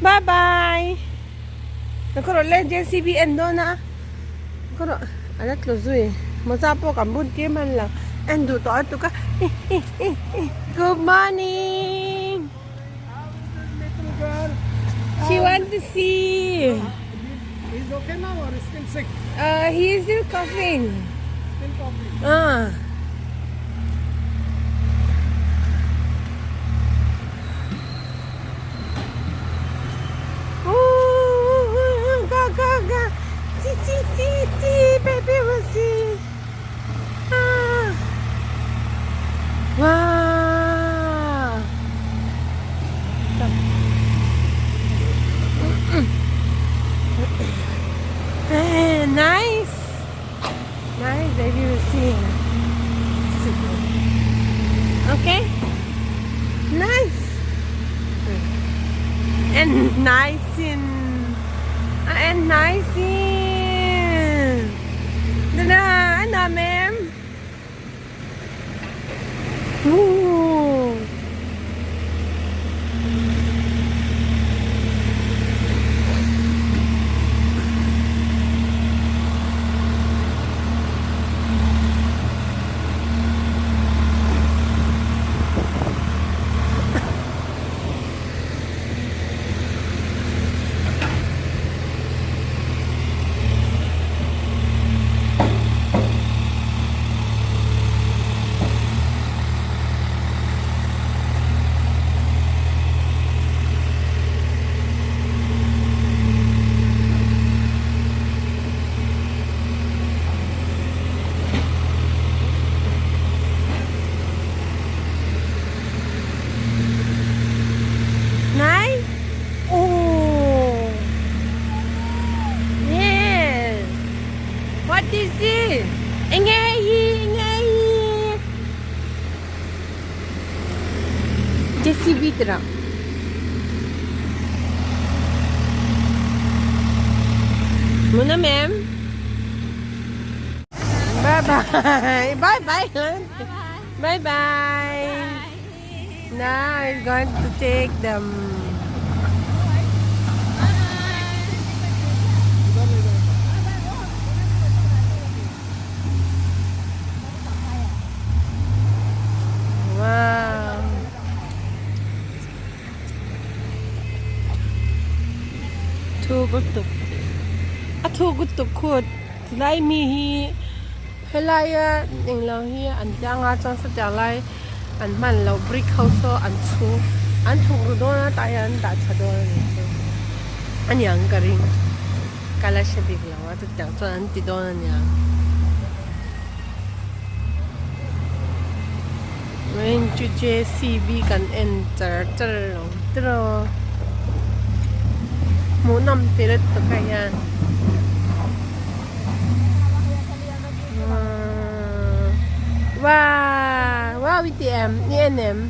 Bye-bye. Nagkaroon JCB endo na. Nagkaroon. Alat lo zui. Masapo kambun kiman lang. Endo to ato ka. Good morning. Little girl. She want to see. He's okay now or is still sick? He is still coughing. Still coughing. Go. See, baby will see. Wow. Nice, baby will see. Okay, nice. And nice in. Ano, ma'am? Ooh. Nice. Oh. Yes. What is this? Ngay. JCB truck. Muna, ma'am. Bye-bye. Bye-bye. Now I'm going to take them. Wow. Too good to cook. Today me he helaya ning lo hi an janga chang sa ta lai an man lo brick house an chu ru do na ta yan ta cha do ni an yang ka ring kala she dik lo wa tu tang chuan an ti do na nya when chu JCB kan enter lo tro mu nam tiret to kaya wow VTM ni NM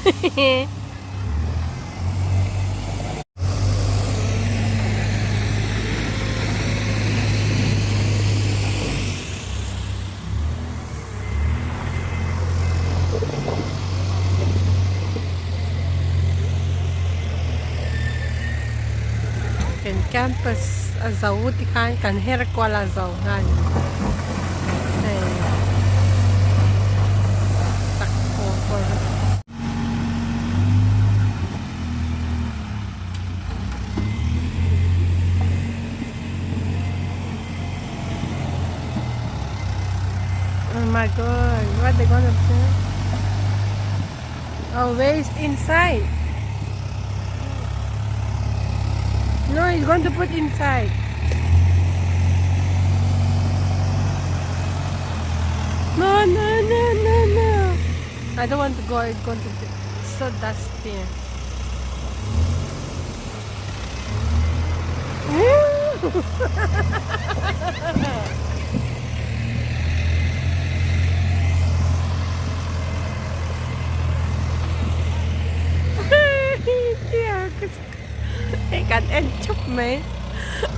Kan campus azau ti kan her kwala azau kan. Tak over. Oh my god, what they gonna do? Oh, waste inside. No, he's going to put inside. No, no, no, no, no. I don't want to go. It's going to be so dusty. Cái cảnh em chụp mấy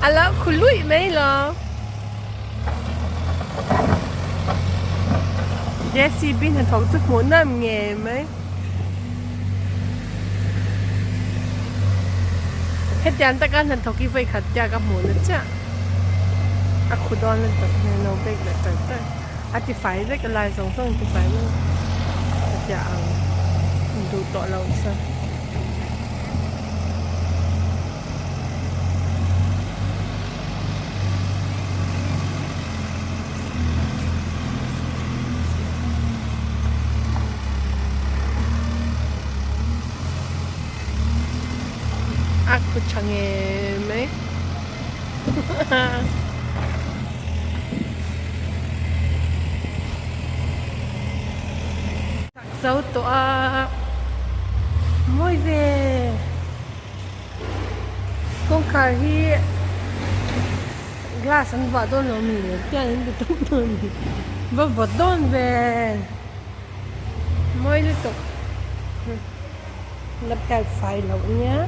alo khu lụi mấy lo JCB thành thuộc thức muốn làm nghề mấy hết chán tất cả thành thuộc cái vây khát cha các muốn nữa chứ à khu đó lên tập này nó bây giờ tới à thì phải đấy cái lại giống xong thì phải luôn dạ đủ tội lâu sao aku changem eh dấu to muy về con khả hi glass ăn vợ đôn lo mì tiền bị tốn tiền vợ đôn về muy liên tục lập cái file lâu nhá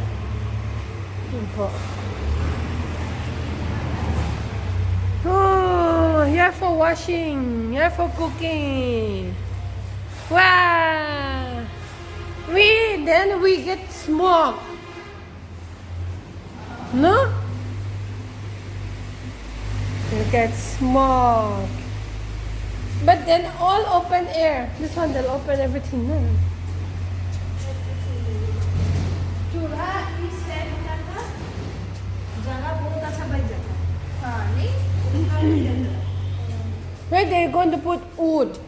oh, here for washing, here for cooking. Wow! Then we get smoke. No? We get smoke. But then all open air. This one they'll open everything. No? Where they going to put wood?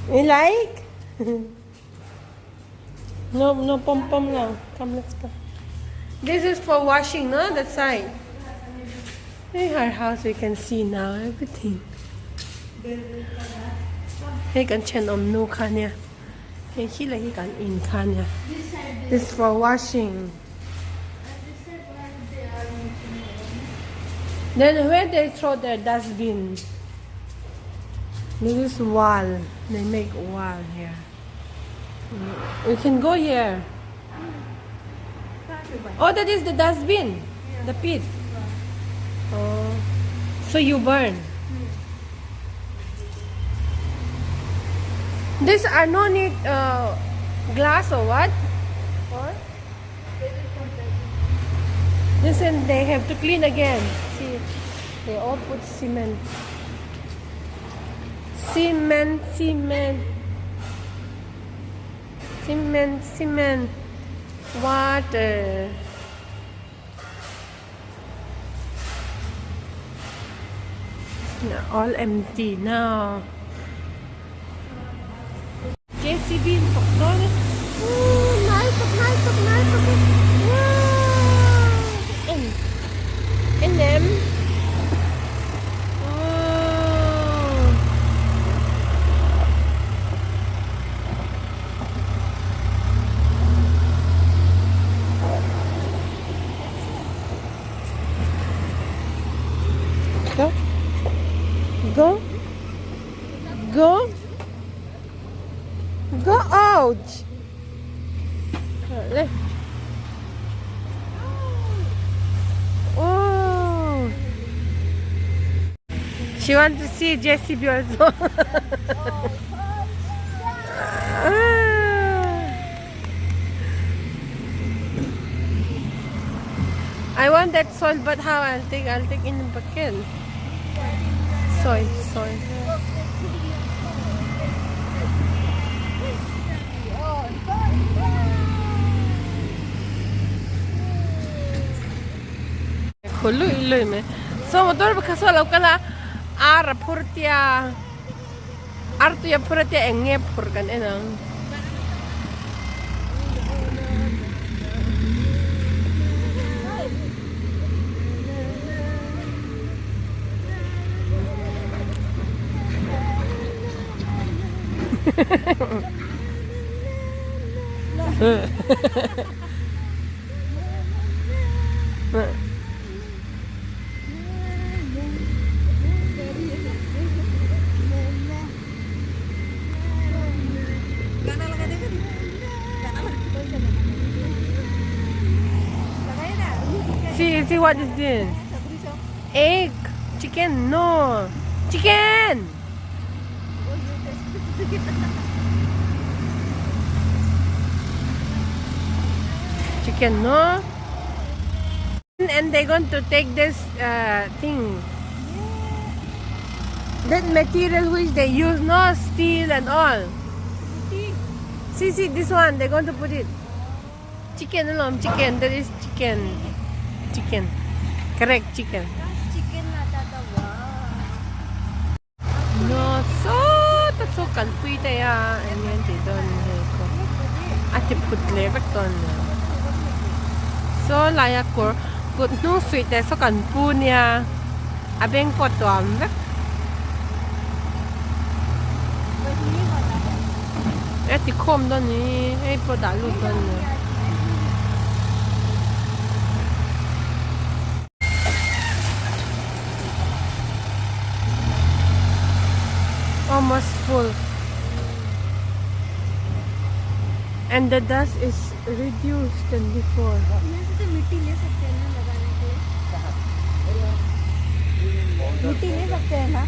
You like? No pom now. Come, let's go. This is for washing, no? That side. In her house, we can see now everything. Hey, can chen nu kan ya. Hey, he like he can in kan ya. This is for washing. Then where they throw their dustbin? This is wall. They make a wall here. We can go here. Oh, that is the dustbin. The pit. Oh, so you burn. These are no need glass or what? Or? Listen, they have to clean again. See, they all put cement. Cement. Water. All empty now. JCB thuộc đó đấy. Nice. Wow. And them. Go. Go out. Oh. She wants to see JCB also. I want that soil, but how I'll take in the bucket. Soil. Khului me. So motor bakaso kala ar purtia ar tu ya purtia enge purkan enang. See what is this? Egg, chicken, no, chicken. Chicken, no. And they're going to take this thing. That material which they use, no steel and all. See, this one, they're going to put it. Chicken alone, chicken, that is chicken. Chicken. Correct, chicken. No, so kalpui ya. And yan, they don't ko. Ate putle, ba't don? So, laya ko, good no sweet, so kalpu niya. Abeng po to, Ate kom don ni, ay po dalu don niya. Almost full, and the dust is reduced than before. मिट्टी ले सकते हैं ना